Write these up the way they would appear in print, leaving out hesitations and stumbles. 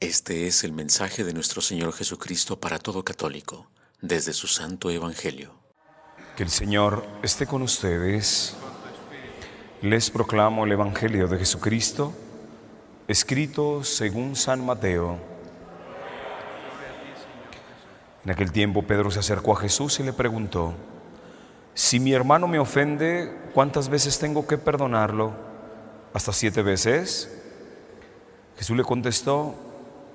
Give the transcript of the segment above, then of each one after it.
Este es el mensaje de nuestro Señor Jesucristo para todo católico, desde su Santo Evangelio. Que el Señor esté con ustedes. Les proclamo el Evangelio de Jesucristo, escrito según San Mateo. En aquel tiempo Pedro se acercó a Jesús y le preguntó: si mi hermano me ofende, ¿cuántas veces tengo que perdonarlo? ¿Hasta 7 veces? Jesús le contestó: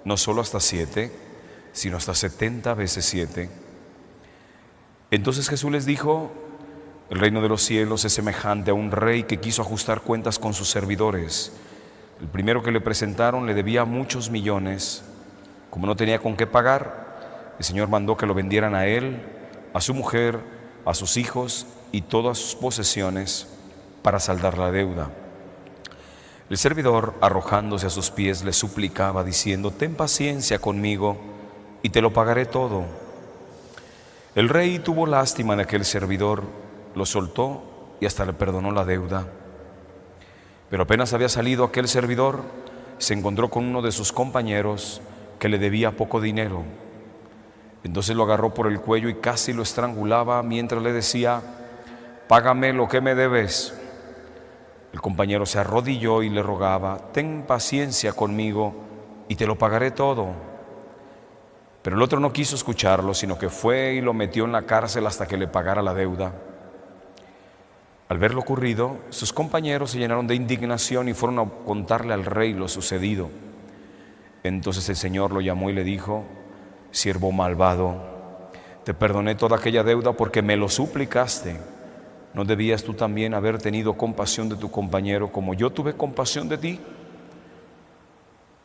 no solo hasta 7, sino hasta 70 veces 7. Entonces Jesús les dijo: el reino de los cielos es semejante a un rey que quiso ajustar cuentas con sus servidores. El primero que le presentaron le debía muchos millones. Como no tenía con qué pagar, el Señor mandó que lo vendieran a él, a su mujer, a sus hijos y todas sus posesiones para saldar la deuda. El servidor, arrojándose a sus pies, le suplicaba diciendo: ten paciencia conmigo y te lo pagaré todo. El rey tuvo lástima de aquel servidor, lo soltó y hasta le perdonó la deuda. Pero apenas había salido aquel servidor, se encontró con uno de sus compañeros que le debía poco dinero. Entonces lo agarró por el cuello y casi lo estrangulaba mientras le decía: págame lo que me debes. El compañero se arrodilló y le rogaba: ten paciencia conmigo y te lo pagaré todo. Pero el otro no quiso escucharlo, sino que fue y lo metió en la cárcel hasta que le pagara la deuda. Al ver lo ocurrido, sus compañeros se llenaron de indignación y fueron a contarle al rey lo sucedido. Entonces el Señor lo llamó y le dijo: siervo malvado, te perdoné toda aquella deuda porque me lo suplicaste. ¿No debías tú también haber tenido compasión de tu compañero como yo tuve compasión de ti?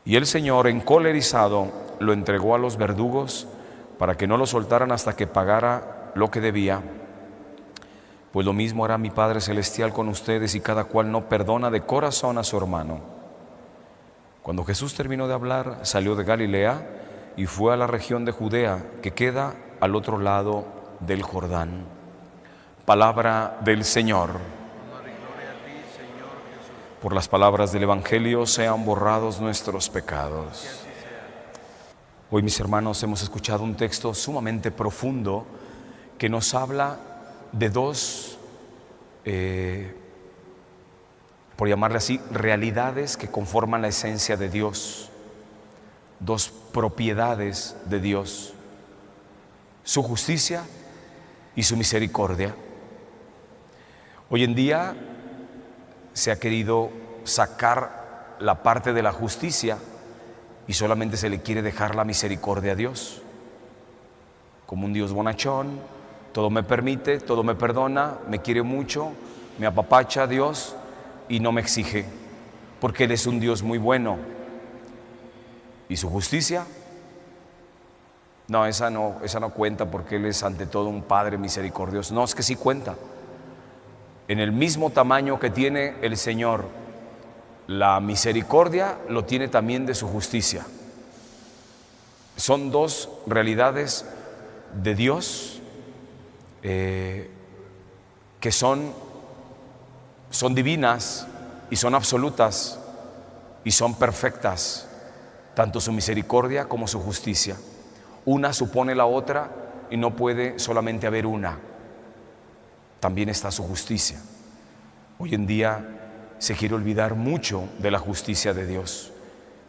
Y el Señor, encolerizado, lo entregó a los verdugos para que no lo soltaran hasta que pagara lo que debía. Pues lo mismo hará mi Padre Celestial con ustedes si cada cual no perdona de corazón a su hermano. Cuando Jesús terminó de hablar, salió de Galilea y fue a la región de Judea, que queda al otro lado del Jordán. Palabra del Señor. Por las palabras del Evangelio sean borrados nuestros pecados. Hoy, mis hermanos, hemos escuchado un texto sumamente profundo que nos habla de dos, por llamarle así, realidades que conforman la esencia de Dios, dos propiedades de Dios: su justicia y su misericordia. Hoy en día se ha querido sacar la parte de la justicia y solamente se le quiere dejar la misericordia a Dios. Como un Dios bonachón, todo me permite, todo me perdona, me quiere mucho, me apapacha Dios y no me exige, porque Él es un Dios muy bueno. ¿Y su justicia? No, esa no cuenta, porque Él es ante todo un Padre misericordioso. No, es que sí cuenta. En el mismo tamaño que tiene el Señor la misericordia, lo tiene también de su justicia. Son dos realidades de Dios que son divinas y son absolutas y son perfectas, tanto su misericordia como su justicia. Una supone la otra y no puede solamente haber una. También está su justicia. Hoy en día se quiere olvidar mucho de la justicia de Dios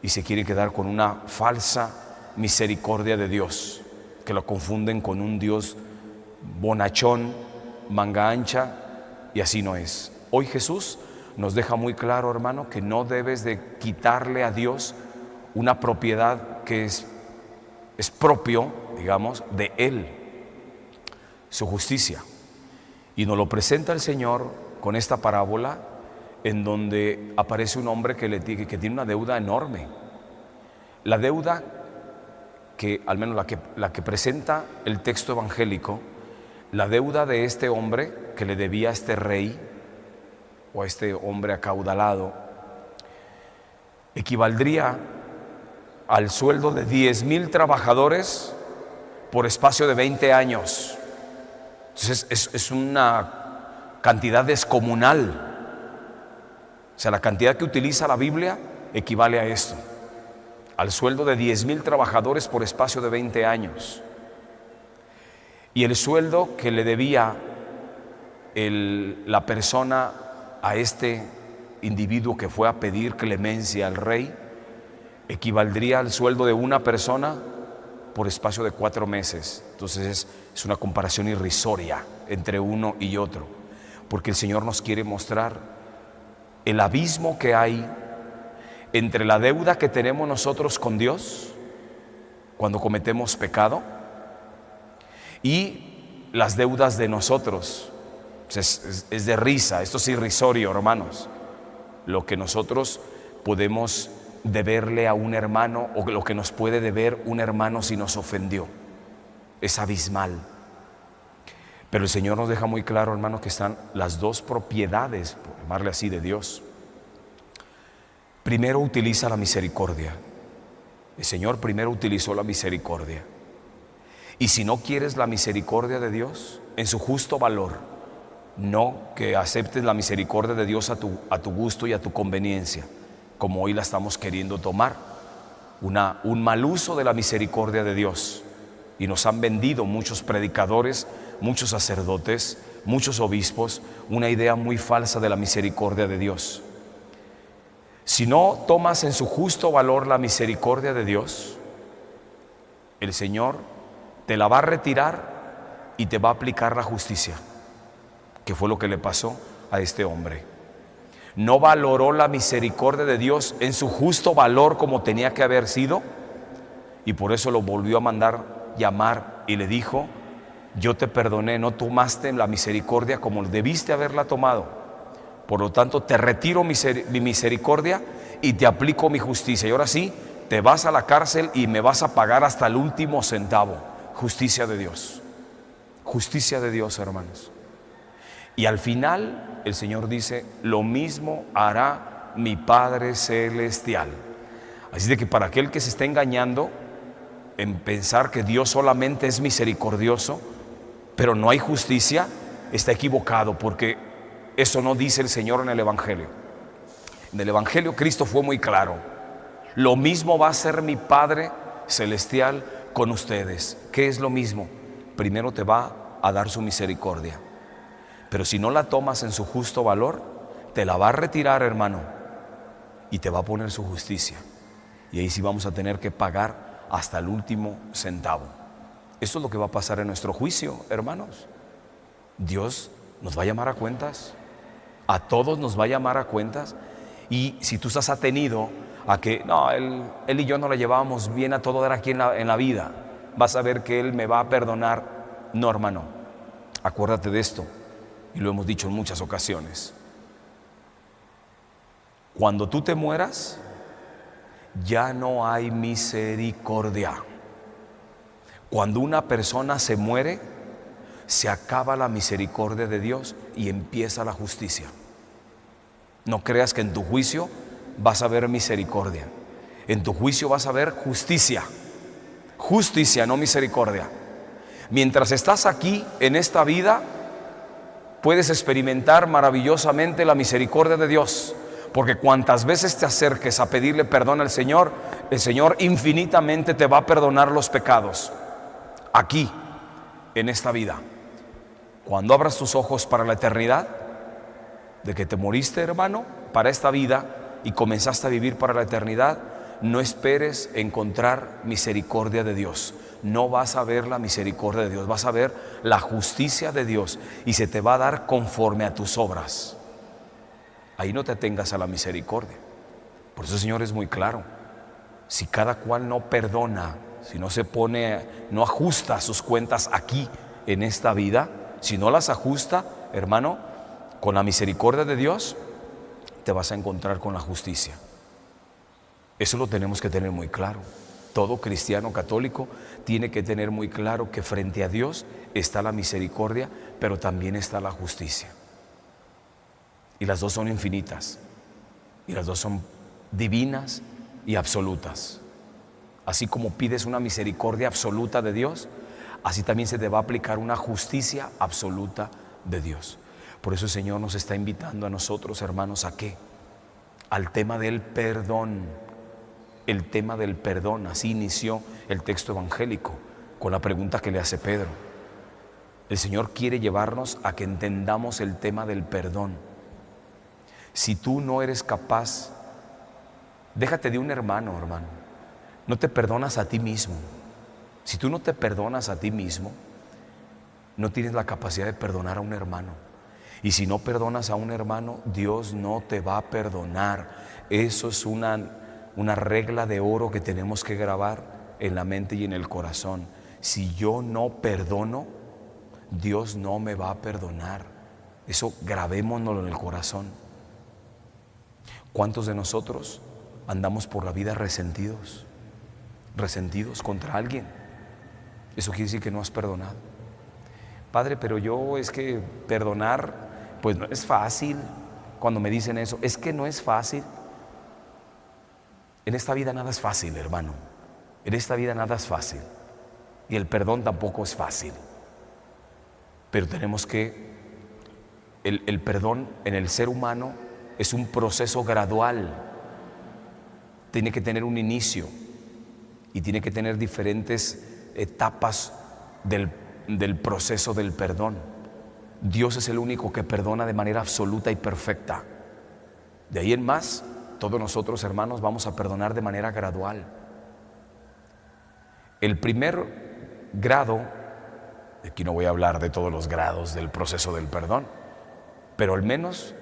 y se quiere quedar con una falsa misericordia de Dios, que lo confunden con un Dios bonachón, manga ancha, y así no es. Hoy Jesús nos deja muy claro, hermano, que no debes de quitarle a Dios una propiedad que es propio, digamos, de Él, su justicia. Y nos lo presenta el Señor con esta parábola, en donde aparece un hombre que tiene una deuda enorme. La deuda que, al menos la que presenta el texto evangélico, la deuda de este hombre que le debía a este rey o a este hombre acaudalado, equivaldría al sueldo de 10,000 trabajadores por espacio de 20 años. Entonces es una cantidad descomunal. O sea, la cantidad que utiliza la Biblia equivale a esto, al sueldo de 10,000 trabajadores por espacio de 20 años. Y el sueldo que le debía la persona a este individuo que fue a pedir clemencia al rey equivaldría al sueldo de una persona por espacio de 4 meses. Entonces es una comparación irrisoria entre uno y otro, porque el Señor nos quiere mostrar el abismo que hay entre la deuda que tenemos nosotros con Dios cuando cometemos pecado y las deudas de nosotros. Es de risa, esto es irrisorio, hermanos, lo que nosotros podemos deberle a un hermano o lo que nos puede deber un hermano si nos ofendió. Es abismal. Pero el Señor nos deja muy claro, hermanos, que están las dos propiedades, por llamarle así, de Dios. Primero utiliza la misericordia. El Señor primero utilizó la misericordia. Y si no quieres la misericordia de Dios en su justo valor, no que aceptes la misericordia de Dios a tu gusto y a tu conveniencia, como hoy la estamos queriendo tomar, un mal uso de la misericordia de Dios. Y nos han vendido muchos predicadores, muchos sacerdotes, muchos obispos, una idea muy falsa de la misericordia de Dios. Si no tomas en su justo valor la misericordia de Dios, el Señor te la va a retirar y te va a aplicar la justicia, que fue lo que le pasó a este hombre. No valoró la misericordia de Dios en su justo valor como tenía que haber sido, y por eso lo volvió a mandar llamar y le dijo: yo te perdoné, no tomaste la misericordia como debiste haberla tomado, por lo tanto te retiro mi misericordia y te aplico mi justicia, y ahora sí te vas a la cárcel y me vas a pagar hasta el último centavo. Justicia de Dios, hermanos. Y al final el Señor dice: lo mismo hará mi Padre Celestial. Así de que para aquel que se está engañando en pensar que Dios solamente es misericordioso, pero no hay justicia, está equivocado, porque eso no dice el Señor en el Evangelio. En el Evangelio Cristo fue muy claro: lo mismo va a hacer mi Padre Celestial con ustedes. ¿Qué es lo mismo? Primero te va a dar su misericordia, pero si no la tomas en su justo valor, te la va a retirar, hermano, y te va a poner su justicia. Y ahí sí vamos a tener que pagar hasta el último centavo. Esto es lo que va a pasar en nuestro juicio, hermanos. Dios nos va a llamar a cuentas. A todos nos va a llamar a cuentas. Y si tú estás atenido a que no, él y yo no la llevábamos bien a todo dar aquí en la vida, vas a ver que Él me va a perdonar. No, hermano, acuérdate de esto, y lo hemos dicho en muchas ocasiones. Cuando tú te mueras, ya no hay misericordia. Cuando una persona se muere, se acaba la misericordia de Dios y empieza la justicia. No creas que en tu juicio vas a ver misericordia. En tu juicio vas a ver justicia. Justicia, no misericordia. Mientras estás aquí en esta vida, puedes experimentar maravillosamente la misericordia de Dios, porque cuantas veces te acerques a pedirle perdón al Señor, el Señor infinitamente te va a perdonar los pecados. Aquí, en esta vida. Cuando abras tus ojos para la eternidad, de que te moriste, hermano, para esta vida y comenzaste a vivir para la eternidad, no esperes encontrar misericordia de Dios. No vas a ver la misericordia de Dios, vas a ver la justicia de Dios, y se te va a dar conforme a tus obras. Ahí no te atengas a la misericordia. Por eso el Señor es muy claro: si cada cual no perdona, si no se pone, no ajusta sus cuentas aquí en esta vida, si no las ajusta, hermano, con la misericordia de Dios, te vas a encontrar con la justicia. Eso lo tenemos que tener muy claro. Todo cristiano católico tiene que tener muy claro que frente a Dios está la misericordia, pero también está la justicia. Y las dos son infinitas, y las dos son divinas y absolutas. Así como pides una misericordia absoluta de Dios, así también se te va a aplicar una justicia absoluta de Dios. Por eso el Señor nos está invitando a nosotros, hermanos, ¿a qué? Al tema del perdón. el tema del perdón. Así inició el texto evangélico, con la pregunta que le hace Pedro. El Señor quiere llevarnos a que entendamos el tema del perdón. Si tú no eres capaz, déjate de un hermano, no te perdonas a ti mismo. Si tú no te perdonas a ti mismo, no tienes la capacidad de perdonar a un hermano. Y si no perdonas a un hermano, Dios no te va a perdonar. Eso es una regla de oro que tenemos que grabar en la mente y en el corazón. Si yo no perdono, Dios no me va a perdonar. Eso grabémonoslo en el corazón. ¿Cuántos de nosotros andamos por la vida resentidos contra alguien? Eso quiere decir que no has perdonado. Padre, pero yo es que perdonar, pues no es fácil. Cuando me dicen eso, es que no es fácil. En esta vida nada es fácil, hermano. En esta vida nada es fácil. Y el perdón tampoco es fácil. Pero tenemos que, el perdón en el ser humano es un proceso gradual. Tiene que tener un inicio y tiene que tener diferentes etapas del proceso del perdón. Dios es el único que perdona de manera absoluta y perfecta. De ahí en más, todos nosotros, hermanos, vamos a perdonar de manera gradual. El primer grado, aquí no voy a hablar de todos los grados del proceso del perdón, pero al menos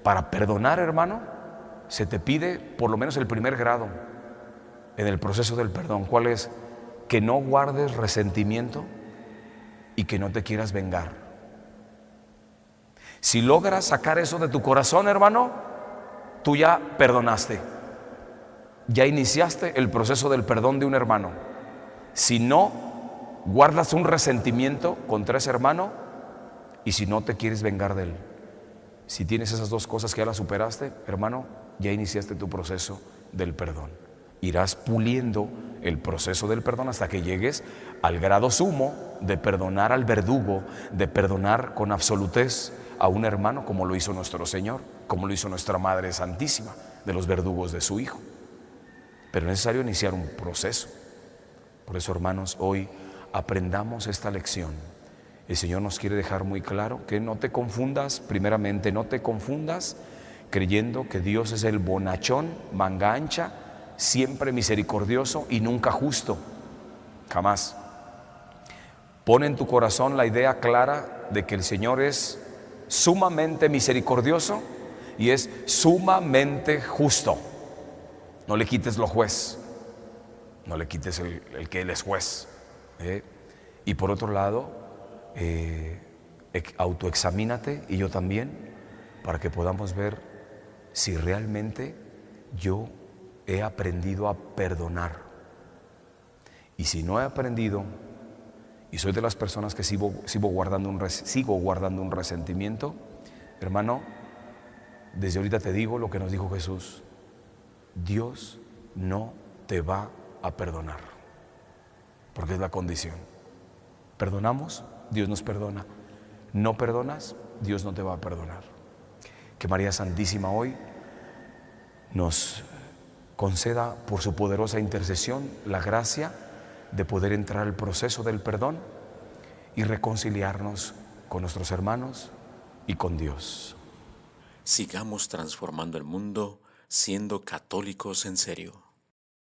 para perdonar, hermano, se te pide por lo menos el primer grado en el proceso del perdón. ¿Cuál es? Que no guardes resentimiento y que no te quieras vengar. Si logras sacar eso de tu corazón, hermano, tú ya perdonaste. Ya iniciaste el proceso del perdón de un hermano. Si no guardas un resentimiento contra ese hermano y si no te quieres vengar de él. Si tienes esas dos cosas que ya las superaste, hermano, ya iniciaste tu proceso del perdón. Irás puliendo el proceso del perdón hasta que llegues al grado sumo de perdonar al verdugo, de perdonar con absolutez a un hermano, como lo hizo nuestro Señor, como lo hizo nuestra Madre Santísima, de los verdugos de su Hijo. Pero es necesario iniciar un proceso. Por eso, hermanos, hoy aprendamos esta lección. El Señor nos quiere dejar muy claro que no te confundas, primeramente no te confundas creyendo que Dios es el bonachón, manga ancha, siempre misericordioso y nunca justo. Jamás. Pon en tu corazón la idea clara de que el Señor es sumamente misericordioso y es sumamente justo. No le quites lo juez, no le quites el que Él es juez. Y por otro lado, autoexamínate y yo también, para que podamos ver si realmente yo he aprendido a perdonar. Y si no he aprendido y soy de las personas que sigo guardando un resentimiento, hermano, desde ahorita te digo lo que nos dijo Jesús: Dios no te va a perdonar, porque es la condición. Perdonamos, Dios nos perdona. No perdonas, Dios no te va a perdonar. Que María Santísima hoy nos conceda por su poderosa intercesión la gracia de poder entrar al proceso del perdón y reconciliarnos con nuestros hermanos y con Dios. Sigamos transformando el mundo siendo católicos en serio.